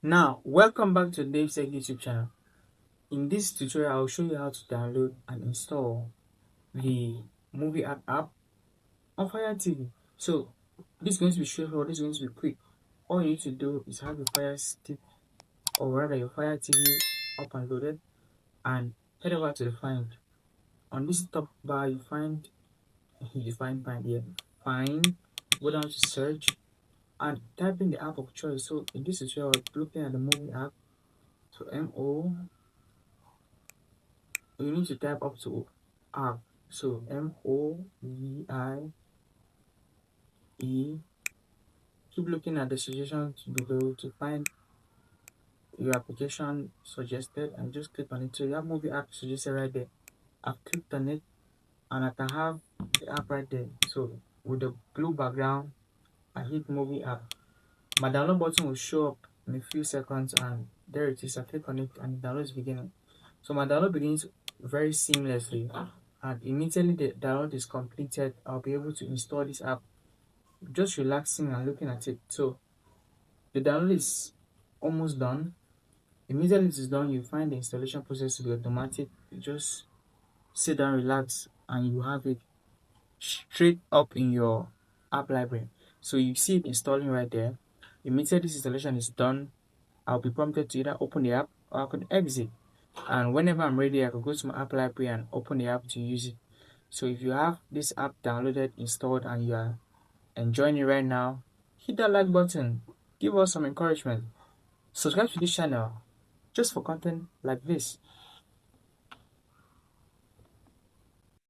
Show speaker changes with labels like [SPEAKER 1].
[SPEAKER 1] Now, welcome back to DaveTech YouTube channel. In this tutorial, I'll show you how to download and install the MovieArk app on Fire TV. So, this is going to be straightforward, this is going to be quick. All you need to do is have your Fire Stick, or rather your Fire TV up and loaded, and head over to the Find. On this top bar, you find Find here. Find, go down to search, and type in the app of choice. So, in this tutorial, we're looking at the MovieArk. So, you need to type up to app. So MOVIE. Keep looking at the suggestions below to find your application suggested and just click on it. So you have movie app suggested right there. I've clicked on it and I can have the app right there. So with the blue background, I hit movie app. My download button will show up in a few seconds and there it is. I click on it and the download is beginning. So my download begins very seamlessly, and immediately the download is completed, I'll be able to install this app just relaxing and looking at it. So the download is almost done. Immediately it is done, you find the installation process to be automatic. You just sit down, relax, and you have it straight up in your app library. So you see it installing right there. Immediately this installation is done, I'll be prompted to either open the app or I could exit. And whenever I'm ready, I could go to my app library and open the app to use it. So if you have this app downloaded, installed, and you are enjoying it right now, hit that like button, give us some encouragement, subscribe to this channel just for content like this.